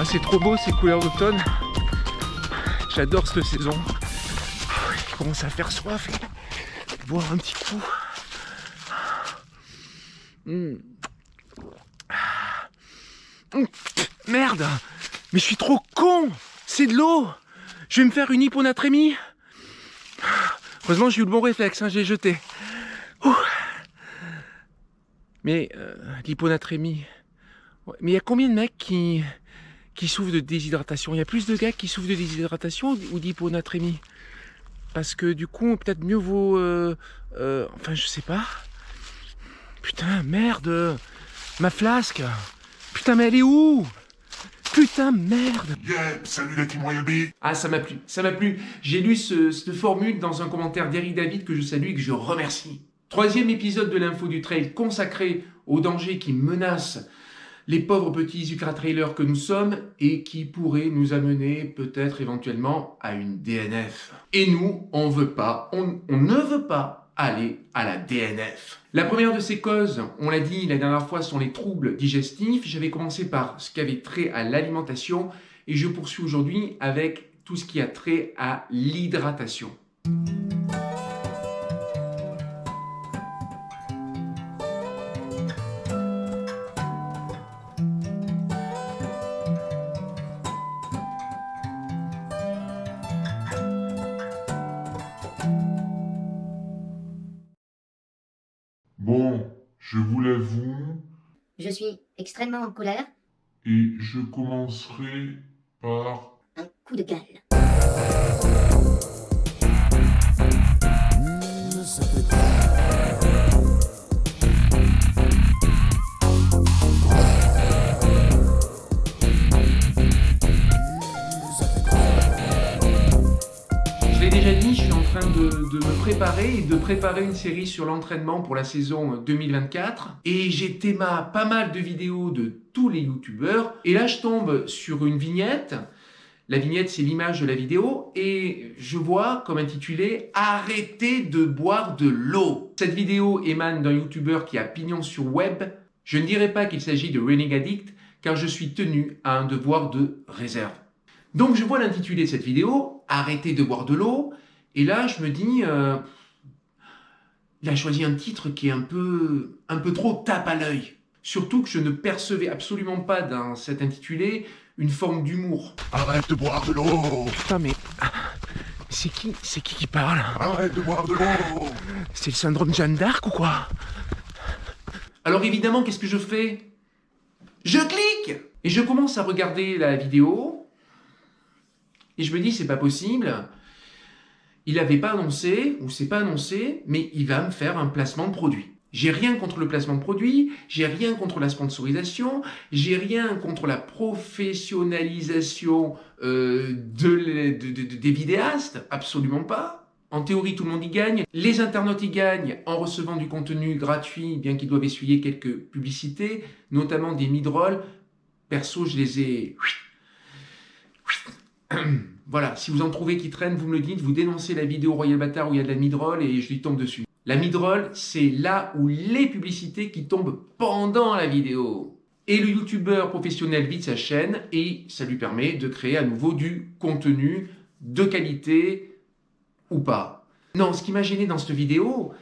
Ah, c'est trop beau ces couleurs d'automne. J'adore cette saison. Il commence à faire soif. Boire un petit coup. Merde! Mais je suis trop con! C'est de l'eau! Je vais me faire une hyponatrémie. Heureusement j'ai eu le bon réflexe, hein, j'ai jeté. Mais l'hyponatrémie... Ouais, mais il y a combien de mecs qui souffrent de déshydratation? Il y a plus de gars qui souffrent de déshydratation ou d'hyponatrémie? Parce que du coup, peut-être mieux vaut... enfin, je sais pas. Putain, merde! Ma flasque! Putain, mais elle est où? Putain, merde! Yep, salut les Team Royal Bee. Ah, ça m'a plu, ça m'a plu. J'ai lu cette formule dans un commentaire d'Eric David que je salue et que je remercie. 3e épisode de l'info du trail consacré aux dangers qui menacent les pauvres petits ultra-trailers que nous sommes et qui pourraient nous amener peut-être éventuellement à une DNF. Et nous, on ne veut pas aller à la DNF. La première de ces causes, on l'a dit la dernière fois, sont les troubles digestifs. J'avais commencé par ce qui avait trait à l'alimentation et je poursuis aujourd'hui avec tout ce qui a trait à l'hydratation. Bon, je vous l'avoue, Je suis extrêmement en colère. et je commencerai par... Un coup de gueule. Je l'ai déjà dit, je suis en train de me préparer et de préparer une série sur l'entraînement pour la saison 2024. Et j'ai pas mal de vidéos de tous les youtubeurs. Et là, je tombe sur une vignette. La vignette, c'est l'image de la vidéo. Et je vois comme intitulé « Arrêtez de boire de l'eau ». Cette vidéo émane d'un youtubeur qui a pignon sur web. Je ne dirais pas qu'il s'agit de Running Addict, car je suis tenu à un devoir de réserve. Donc je vois l'intitulé de cette vidéo, arrêtez de boire de l'eau, et là je me dis, il a choisi un titre qui est un peu trop tape à l'œil. Surtout que je ne percevais absolument pas dans cet intitulé une forme d'humour. Arrête de boire de l'eau. Putain mais, c'est qui parle? Arrête de boire de l'eau. C'est le syndrome Jeanne d'Arc ou quoi? Alors évidemment, qu'est-ce que je fais? Je clique! Et je commence à regarder la vidéo, et je me dis, c'est pas possible. Il n'avait pas annoncé, ou c'est pas annoncé, mais il va me faire un placement de produit. J'ai rien contre le placement de produit, j'ai rien contre la sponsorisation, j'ai rien contre la professionnalisation des vidéastes, absolument pas. En théorie, tout le monde y gagne. Les internautes y gagnent en recevant du contenu gratuit, bien qu'ils doivent essuyer quelques publicités, notamment des mid-rolls. Perso, je les ai... Voilà, si vous en trouvez qui traînent, vous me le dites, vous dénoncez la vidéo Royal Bâtard où il y a de la mid-roll et je lui tombe dessus. La mid-roll, c'est là où les publicités qui tombent pendant la vidéo. Et le youtubeur professionnel vide sa chaîne et ça lui permet de créer à nouveau du contenu de qualité ou pas. Non, ce qui m'a gêné dans cette vidéo,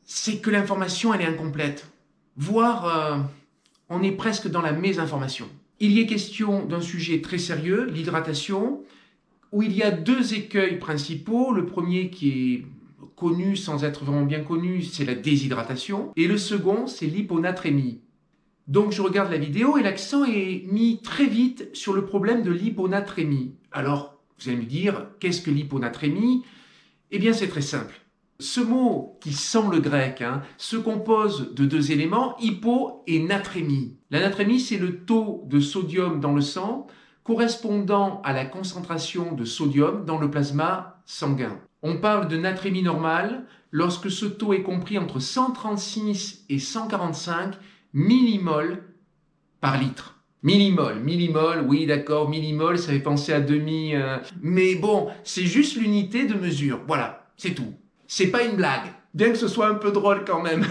c'est que l'information, elle est incomplète. Voire, on est presque dans la mésinformation. Il y est question d'un sujet très sérieux, l'hydratation, où il y a 2 écueils principaux. Le premier qui est connu sans être vraiment bien connu, c'est la déshydratation. Et le second, c'est l'hyponatrémie. Donc je regarde la vidéo et l'accent est mis très vite sur le problème de l'hyponatrémie. Alors, vous allez me dire, qu'est-ce que l'hyponatrémie? Eh bien, c'est très simple. Ce mot qui sent le grec se compose de 2 éléments, hypo et natrémie. La natrémie, c'est le taux de sodium dans le sang correspondant à la concentration de sodium dans le plasma sanguin. On parle de natrémie normale lorsque ce taux est compris entre 136 et 145 millimoles par litre. Millimol, oui d'accord, millimol, ça fait penser à demi... Mais bon, c'est juste l'unité de mesure, voilà, c'est tout. C'est pas une blague, bien que ce soit un peu drôle quand même.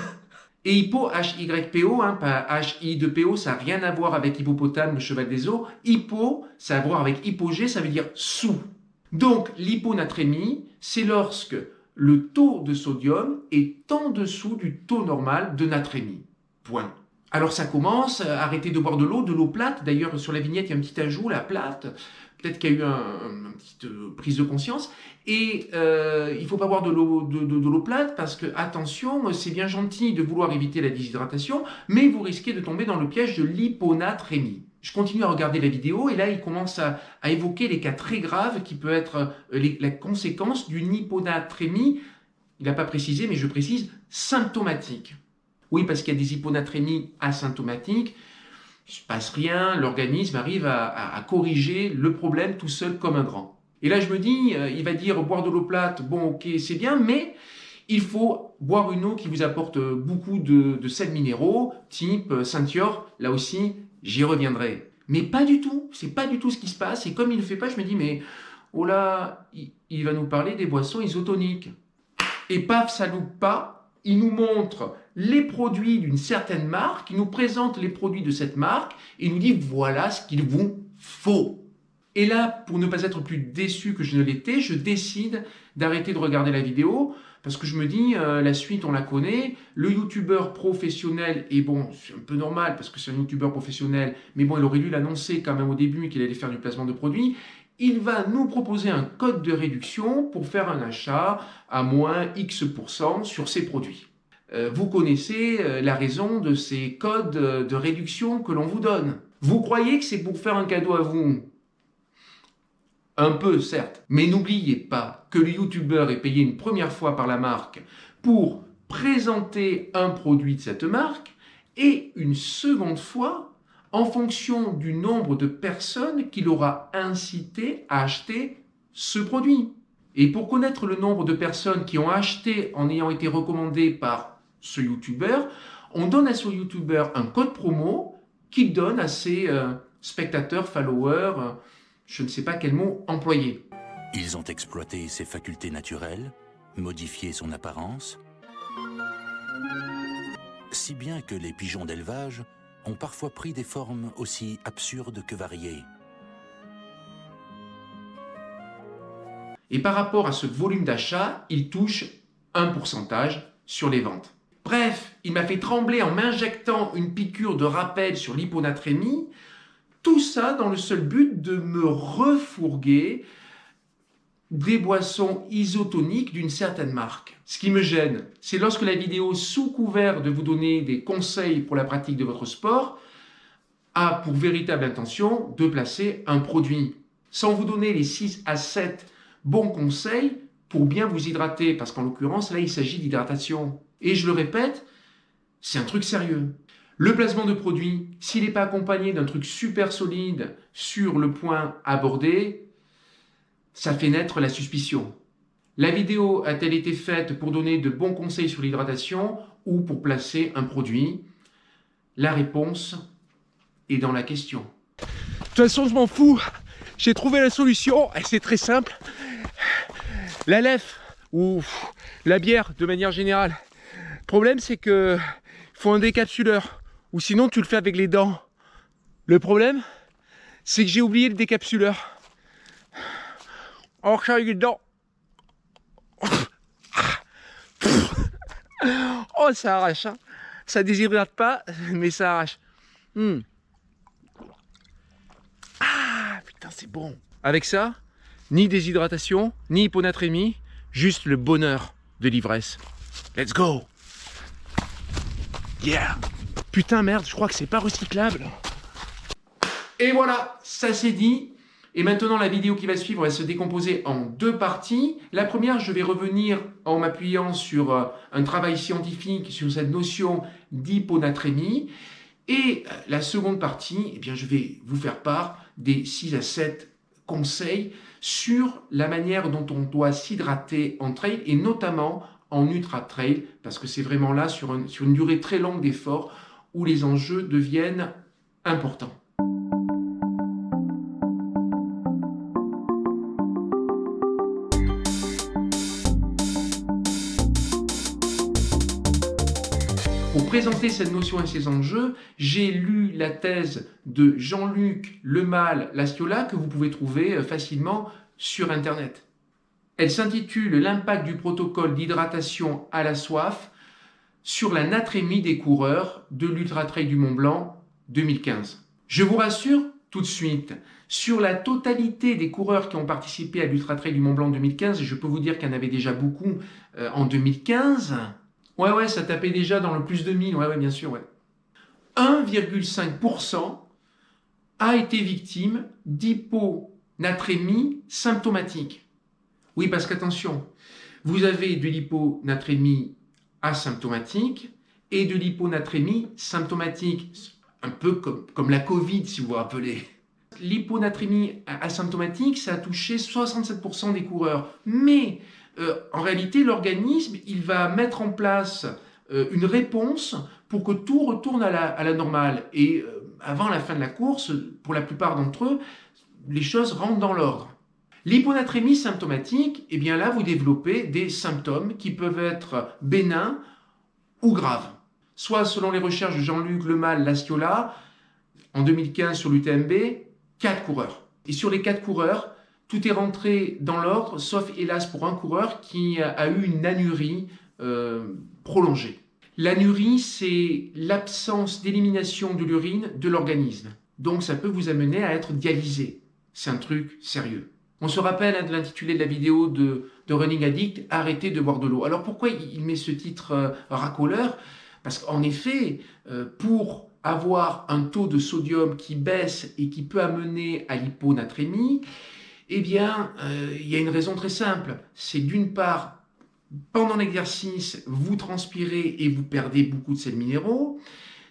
Et hypo, H-Y-P-O, hein, pas H-I-2-P-O, ça n'a rien à voir avec hippopotame, le cheval des eaux. Hypo, ça a à voir avec hypogée, ça veut dire sous. Donc, l'hyponatrémie, c'est lorsque le taux de sodium est en dessous du taux normal de natrémie. Point. Alors ça commence, arrêtez de boire de l'eau plate. D'ailleurs, sur la vignette, il y a un petit ajout, la plate. Peut-être qu'il y a eu une petite prise de conscience. Et il ne faut pas boire de l'eau plate parce que, attention, c'est bien gentil de vouloir éviter la déshydratation, mais vous risquez de tomber dans le piège de l'hyponatrémie. Je continue à regarder la vidéo et là, il commence à évoquer les cas très graves qui peuvent être la conséquence d'une hyponatrémie. Il n'a pas précisé, mais je précise, symptomatique. Oui, parce qu'il y a des hyponatrémies asymptomatiques. Il ne se passe rien, l'organisme arrive à corriger le problème tout seul comme un grand. Et là, je me dis, il va dire boire de l'eau plate, bon, ok, c'est bien, mais il faut boire une eau qui vous apporte beaucoup de sels minéraux, type Saint-Yor. Là aussi, j'y reviendrai. Mais pas du tout, c'est pas du tout ce qui se passe. Et comme il ne le fait pas, je me dis, mais oh là, il va nous parler des boissons isotoniques. Et paf, ça loupe pas. Il nous montre les produits d'une certaine marque, il nous présente les produits de cette marque et il nous dit voilà ce qu'il vous faut. Et là, pour ne pas être plus déçu que je ne l'étais, je décide d'arrêter de regarder la vidéo parce que je me dis la suite on la connaît, le youtubeur professionnel, et bon c'est un peu normal parce que c'est un youtubeur professionnel, mais bon il aurait dû l'annoncer quand même au début qu'il allait faire du placement de produits. Il va nous proposer un code de réduction pour faire un achat à moins X% sur ces produits. Vous connaissez la raison de ces codes de réduction que l'on vous donne. Vous croyez que c'est pour faire un cadeau à vous? Un peu, certes. Mais n'oubliez pas que le youtubeur est payé une première fois par la marque pour présenter un produit de cette marque et une seconde fois en fonction du nombre de personnes qu'il aura incité à acheter ce produit. Et pour connaître le nombre de personnes qui ont acheté en ayant été recommandées par ce youtubeur, on donne à ce youtubeur un code promo qu'il donne à ses spectateurs, followers, je ne sais pas quel mot employer. Ils ont exploité ses facultés naturelles, modifié son apparence, si bien que les pigeons d'élevage ont parfois pris des formes aussi absurdes que variées. Et par rapport à ce volume d'achat, il touche un pourcentage sur les ventes. Bref, il m'a fait trembler en m'injectant une piqûre de rappel sur l'hyponatrémie, tout ça dans le seul but de me refourguer des boissons isotoniques d'une certaine marque. Ce qui me gêne, c'est lorsque la vidéo, sous couvert de vous donner des conseils pour la pratique de votre sport, a pour véritable intention de placer un produit, sans vous donner les 6 à 7 bons conseils pour bien vous hydrater, parce qu'en l'occurrence, là, il s'agit d'hydratation. Et je le répète, c'est un truc sérieux. Le placement de produit, s'il n'est pas accompagné d'un truc super solide sur le point abordé, ça fait naître la suspicion. La vidéo a-t-elle été faite pour donner de bons conseils sur l'hydratation ou pour placer un produit? La réponse est dans la question. De toute façon, je m'en fous. J'ai trouvé la solution et c'est très simple. La lèvre ou la bière de manière générale. Le problème, c'est que faut un décapsuleur ou sinon tu le fais avec les dents. Le problème, c'est que j'ai oublié le décapsuleur. Alors j'ai les dents. Oh, ça arrache, hein. Ça déshydrate pas, mais ça arrache. Ah, putain, c'est bon. Avec ça, ni déshydratation, ni hyponatrémie, juste le bonheur de l'ivresse. Let's go. Yeah. Putain, merde, je crois que c'est pas recyclable. Et voilà, ça c'est dit. Et maintenant, la vidéo qui va suivre va se décomposer en 2 parties. La première, je vais revenir en m'appuyant sur un travail scientifique sur cette notion d'hyponatrémie. Et la seconde partie, eh bien, je vais vous faire part des 6 à 7 conseils sur la manière dont on doit s'hydrater en trail et notamment en ultra trail, parce que c'est vraiment là, sur une durée très longue d'effort, où les enjeux deviennent importants. Pour Pour présenter cette notion et ses enjeux, j'ai lu la thèse de Jean-Luc Lemal-Lastiola que vous pouvez trouver facilement sur Internet. Elle s'intitule « L'impact du protocole d'hydratation à la soif sur la natrémie des coureurs de l'Ultra Trail du Mont Blanc 2015 ». Je vous rassure tout de suite, sur la totalité des coureurs qui ont participé à l'Ultra Trail du Mont Blanc 2015, et je peux vous dire qu'il y en avait déjà beaucoup en 2015, ouais, ça tapait déjà dans le plus de 1000, ouais, bien sûr, ouais. 1,5% a été victime d'hyponatrémie symptomatique. Oui, parce qu'attention, vous avez de l'hyponatrémie asymptomatique et de l'hyponatrémie symptomatique, un peu comme la Covid, si vous vous rappelez. L'hyponatrémie asymptomatique, ça a touché 67% des coureurs. Mais en réalité, l'organisme, il va mettre en place une réponse pour que tout retourne à la normale. Et avant la fin de la course, pour la plupart d'entre eux, les choses rentrent dans l'ordre. L'hyponatrémie symptomatique, eh bien là, vous développez des symptômes qui peuvent être bénins ou graves. Soit selon les recherches de Jean-Luc Lemal-Lastiola, en 2015 sur l'UTMB, 4 coureurs. Et sur les 4 coureurs, tout est rentré dans l'ordre, sauf hélas pour un coureur qui a eu une anurie prolongée. L'anurie, c'est l'absence d'élimination de l'urine de l'organisme. Donc ça peut vous amener à être dialysé. C'est un truc sérieux. On se rappelle de l'intitulé de la vidéo de Running Addict, arrêtez de boire de l'eau. Alors pourquoi il met ce titre racoleur? Parce qu'en effet, pour avoir un taux de sodium qui baisse et qui peut amener à l'hyponatrémie, eh bien, il y a une raison très simple. C'est d'une part, pendant l'exercice, vous transpirez et vous perdez beaucoup de sels minéraux.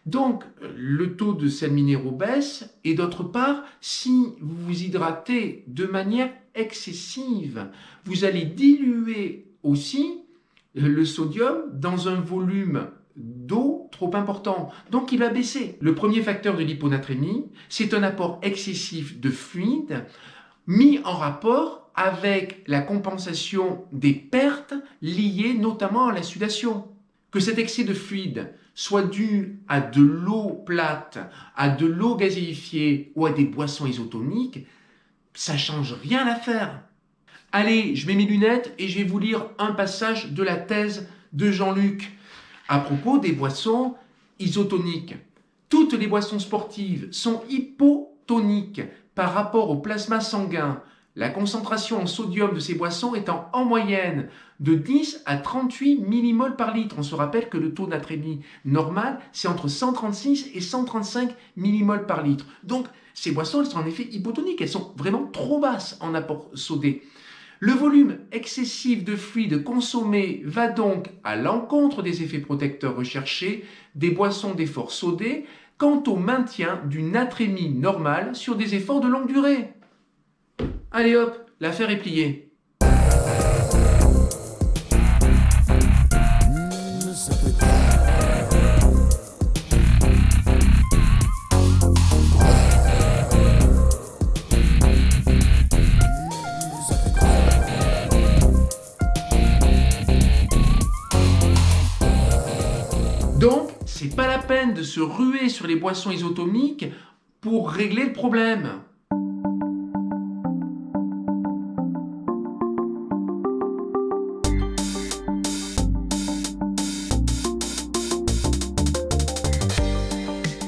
Donc, le taux de sels minéraux baisse. Et d'autre part, si vous vous hydratez de manière excessive, vous allez diluer aussi le sodium dans un volume d'eau trop important. Donc, il va baisser. Le premier facteur de l'hyponatrémie, c'est un apport excessif de fluide mis en rapport avec la compensation des pertes liées notamment à la sudation. Que cet excès de fluide soit dû à de l'eau plate, à de l'eau gazéifiée ou à des boissons isotoniques, ça change rien à faire. Allez, je mets mes lunettes et je vais vous lire un passage de la thèse de Jean-Luc à propos des boissons isotoniques. Toutes les boissons sportives sont hypotoniques par rapport au plasma sanguin, la concentration en sodium de ces boissons étant en moyenne de 10 à 38 millimoles par litre. On se rappelle que le taux de natrémie normal, c'est entre 136 et 135 millimoles par litre. Donc, ces boissons, elles sont en effet hypotoniques. Elles sont vraiment trop basses en apport sodé. Le volume excessif de fluide consommé va donc à l'encontre des effets protecteurs recherchés des boissons d'effort sodé quant au maintien d'une natrémie normale sur des efforts de longue durée. Allez hop, l'affaire est pliée. Donc, c'est pas la peine de se ruer sur les boissons isotoniques pour régler le problème.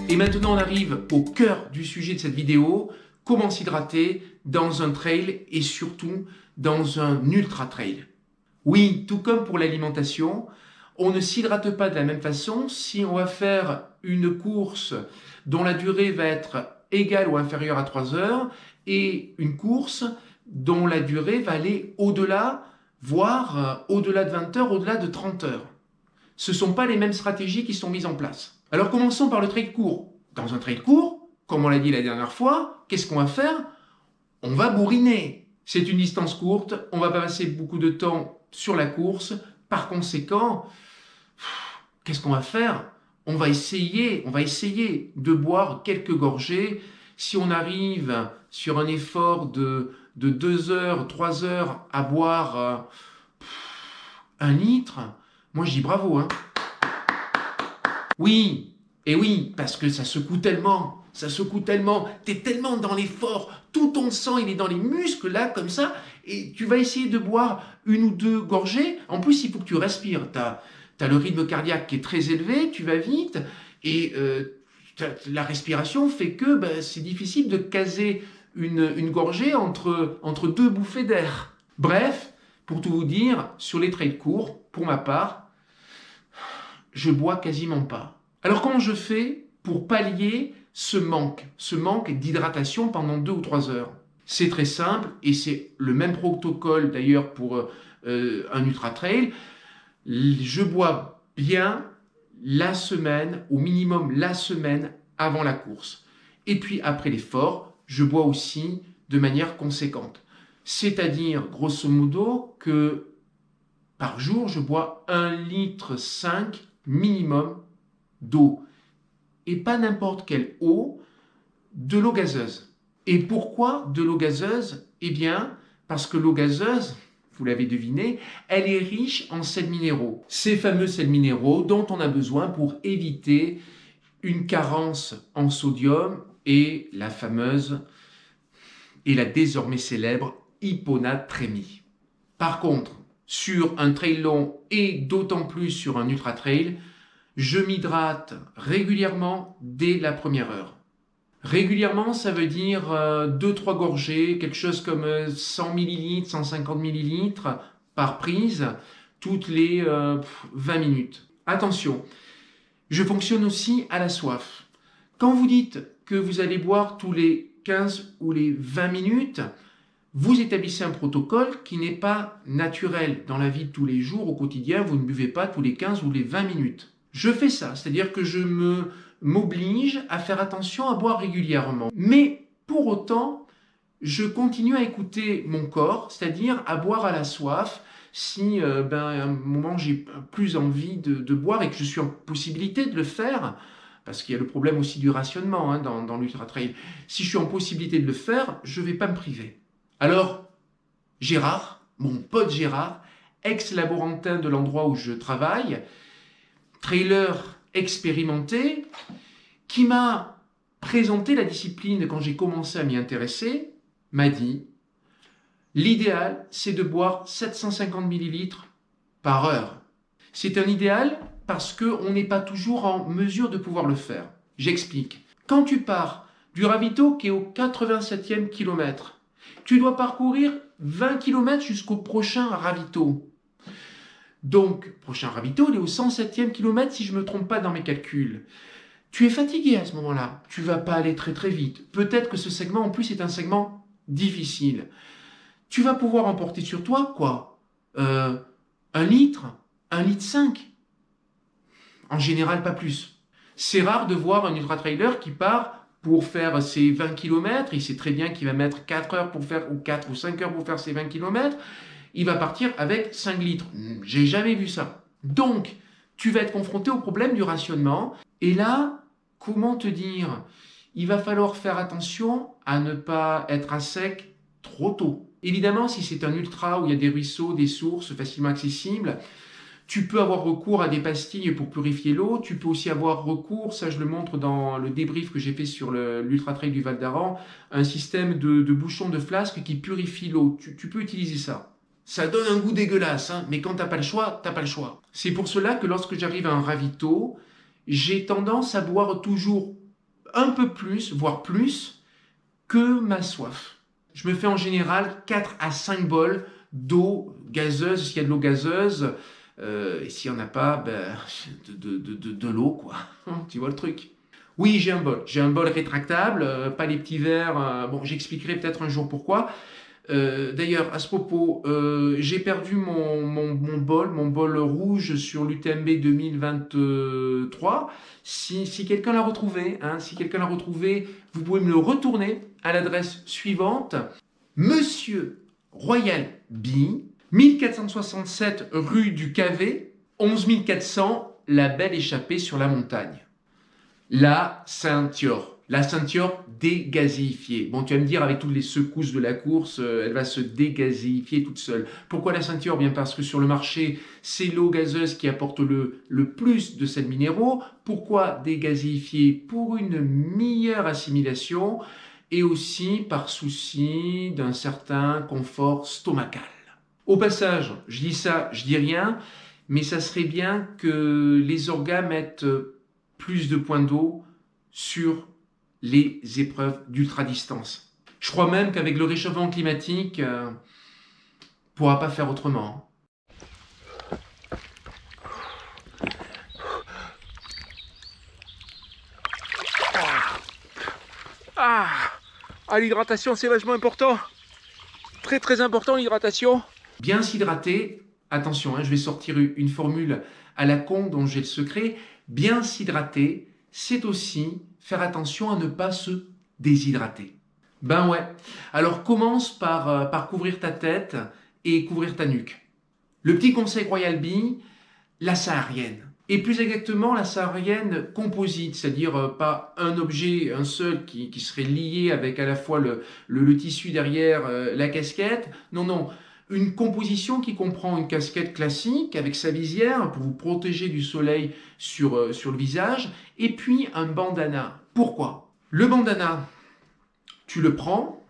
Et maintenant, on arrive au cœur du sujet de cette vidéo, comment s'hydrater dans un trail et surtout dans un ultra trail. Oui, tout comme pour l'alimentation, on ne s'hydrate pas de la même façon si on va faire une course dont la durée va être égale ou inférieure à 3 heures et une course dont la durée va aller au-delà, voire au-delà de 20 heures, au-delà de 30 heures. Ce ne sont pas les mêmes stratégies qui sont mises en place. Alors commençons par le trail court. Dans un trail court, comme on l'a dit la dernière fois, qu'est-ce qu'on va faire? On va bourriner. C'est une distance courte, on va pas passer beaucoup de temps sur la course. Par conséquent, qu'est-ce qu'on va faire? On va essayer de boire quelques gorgées. Si on arrive sur un effort de 2 heures, 3 heures à boire 1 litre, moi je dis bravo, hein. Oui, et oui, parce que ça secoue tellement, t'es tellement dans l'effort, tout ton sang il est dans les muscles là, comme ça, et tu vas essayer de boire une ou deux gorgées, en plus il faut que tu respires, t'as le rythme cardiaque qui est très élevé, tu vas vite, et la respiration fait que c'est difficile de caser une gorgée entre deux bouffées d'air. Bref, pour tout vous dire, sur les trails courts, pour ma part, je bois quasiment pas. Alors comment je fais pour pallier ce manque d'hydratation pendant 2 ou 3 heures? C'est très simple et c'est le même protocole d'ailleurs pour un ultra trail. Je bois bien la semaine, au minimum la semaine avant la course. Et puis après l'effort, je bois aussi de manière conséquente. C'est-à-dire, grosso modo, que par jour, je bois 1,5 litre minimum d'eau. Et pas n'importe quelle eau, de l'eau gazeuse. Et pourquoi de l'eau gazeuse? Eh bien, parce que l'eau gazeuse, vous l'avez deviné, elle est riche en sels minéraux. Ces fameux sels minéraux dont on a besoin pour éviter une carence en sodium et la fameuse et la désormais célèbre hyponatrémie. Par contre, sur un trail long et d'autant plus sur un ultra trail, je m'hydrate régulièrement dès la première heure. Régulièrement, ça veut dire 2-3 gorgées, quelque chose comme 100 ml, 150 ml par prise, toutes les 20 minutes. Attention, je fonctionne aussi à la soif. Quand vous dites que vous allez boire tous les 15 ou les 20 minutes, vous établissez un protocole qui n'est pas naturel. Dans la vie de tous les jours, au quotidien, vous ne buvez pas tous les 15 ou les 20 minutes. Je fais ça, c'est-à-dire que je m'oblige à faire attention à boire régulièrement. Mais pour autant, je continue à écouter mon corps, c'est-à-dire à boire à la soif. Si à un moment j'ai plus envie de boire et que je suis en possibilité de le faire, parce qu'il y a le problème aussi du rationnement dans l'ultra-trail. Si je suis en possibilité de le faire, je ne vais pas me priver. Alors, Gérard, mon pote Gérard, ex-laborantin de l'endroit où je travaille, trailer expérimenté, qui m'a présenté la discipline quand j'ai commencé à m'y intéresser, m'a dit « L'idéal, c'est de boire 750 ml par heure. » C'est un idéal parce qu'on n'est pas toujours en mesure de pouvoir le faire. J'explique. Quand tu pars du ravito qui est au 87e kilomètre, tu dois parcourir 20 km jusqu'au prochain ravito. Donc, prochain ravito, il est au 107e kilomètre si je ne me trompe pas dans mes calculs. Tu es fatigué à ce moment-là. Tu ne vas pas aller très très vite. Peut-être que ce segment en plus est un segment difficile. Tu vas pouvoir emporter sur toi quoi 1 litre, 1,5 litre. En général, pas plus. C'est rare de voir un ultra-trailer qui part pour faire ses 20 km. Il sait très bien qu'il va mettre 4 heures pour faire, ou 4 ou 5 heures pour faire ses 20 km. Il va partir avec 5 litres. J'ai jamais vu ça. Donc, tu vas être confronté au problème du rationnement. Et là, comment te dire? Il va falloir faire attention à ne pas être à sec trop tôt. Évidemment, si c'est un ultra où il y a des ruisseaux, des sources facilement accessibles, tu peux avoir recours à des pastilles pour purifier l'eau. Tu peux aussi avoir recours, ça je le montre dans le débrief que j'ai fait sur l'Ultra Trail du Val d'Aran, un système de bouchon de flasque qui purifie l'eau. Tu peux utiliser ça. Ça donne un goût dégueulasse, mais quand t'as pas le choix, t'as pas le choix. C'est pour cela que lorsque j'arrive à un ravito, j'ai tendance à boire toujours un peu plus, voire plus, que ma soif. Je me fais en général 4 à 5 bols d'eau gazeuse, s'il y a de l'eau gazeuse, et s'il n'y en a pas, de l'eau, quoi. Tu vois le truc? Oui, j'ai un bol. J'ai un bol rétractable, pas les petits verres. Bon, j'expliquerai peut-être un jour pourquoi. D'ailleurs, à ce propos, j'ai perdu mon bol rouge sur l'UTMB 2023. Si quelqu'un l'a retrouvé, vous pouvez me le retourner à l'adresse suivante. Monsieur Royal B, 1467 rue du Cavé, 11400, la belle échappée sur la montagne. La Saint-Thior. La ceinture dégazéifiée. Bon, tu vas me dire, avec toutes les secousses de la course, elle va se dégazéifier toute seule. Pourquoi la ceinture? Bien parce que sur le marché, c'est l'eau gazeuse qui apporte le plus de sels minéraux. Pourquoi dégazéifier? Pour une meilleure assimilation et aussi par souci d'un certain confort stomacal. Au passage, je dis ça, je dis rien, mais ça serait bien que les orgas mettent plus de points d'eau sur les épreuves d'ultra-distance. Je crois même qu'avec le réchauffement climatique, on ne pourra pas faire autrement. L'hydratation, c'est vachement important. Très très important l'hydratation. Bien s'hydrater, attention, je vais sortir une formule à la con dont j'ai le secret. Bien s'hydrater, c'est aussi faire attention à ne pas se déshydrater. Ben ouais. Alors commence par couvrir ta tête et couvrir ta nuque. Le petit conseil Royal Bee, la saharienne. Et plus exactement la saharienne composite, c'est-à-dire pas un objet, un seul qui serait lié avec à la fois le tissu derrière la casquette. Non, non. Une composition qui comprend une casquette classique avec sa visière pour vous protéger du soleil sur le visage et puis un bandana. Pourquoi? Le bandana, tu le prends,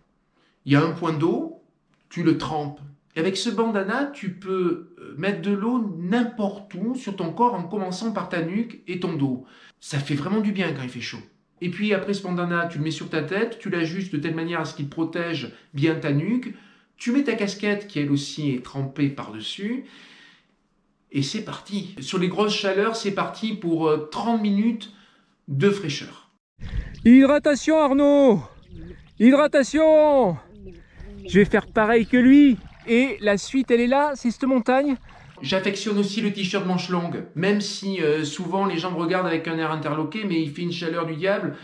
il y a un point d'eau, tu le trempes. Et avec ce bandana, tu peux mettre de l'eau n'importe où sur ton corps en commençant par ta nuque et ton dos. Ça fait vraiment du bien quand il fait chaud. Et puis après ce bandana, tu le mets sur ta tête, tu l'ajustes de telle manière à ce qu'il protège bien ta nuque. Tu mets ta casquette qui elle aussi est trempée par-dessus et c'est parti. Sur les grosses chaleurs, c'est parti pour 30 minutes de fraîcheur. Hydratation Arnaud! Hydratation! Je vais faire pareil que lui. Et la suite, elle est là, c'est cette montagne. J'affectionne aussi le t-shirt manche longue, même si souvent les gens me regardent avec un air interloqué, mais il fait une chaleur du diable.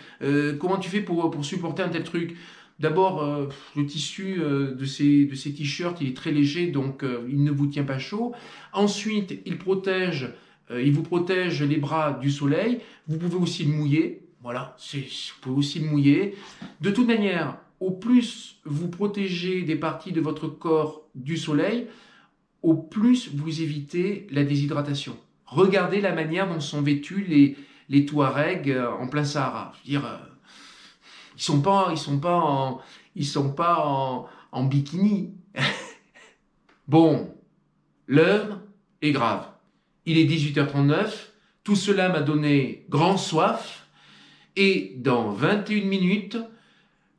Comment tu fais pour supporter un tel truc? D'abord, le tissu de ces t-shirts, il est très léger, donc il ne vous tient pas chaud. Ensuite, il vous protège les bras du soleil. Vous pouvez aussi le mouiller. Voilà, vous pouvez aussi le mouiller. De toute manière, au plus vous protégez des parties de votre corps du soleil, au plus vous évitez la déshydratation. Regardez la manière dont sont vêtus les Touaregs en plein Sahara. Je veux dire, ils sont pas en bikini. Bon, l'heure est grave. Il est 18h39. Tout cela m'a donné grand soif. Et dans 21 minutes,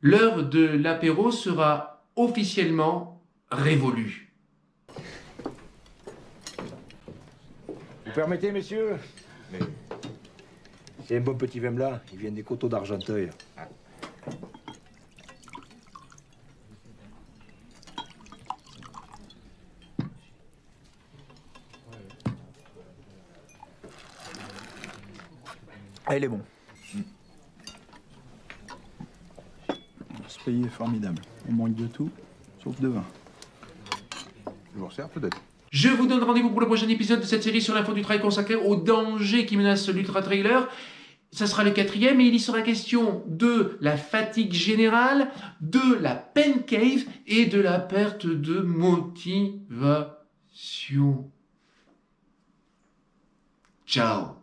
l'heure de l'apéro sera officiellement révolue. Vous permettez, messieurs? Mais c'est un bon petit vin blanc. Il vient des coteaux d'Argenteuil. Ah, il est bon. Ce pays est formidable. On manque de tout, sauf de vin. Je vous resserre peut-être. Je vous donne rendez-vous pour le prochain épisode de cette série sur l'info du trail consacrée aux dangers qui menacent l'ultra-trailer. Ça sera le 4e et il y sera question de la fatigue générale, de la pen cave et de la perte de motivation. Ciao.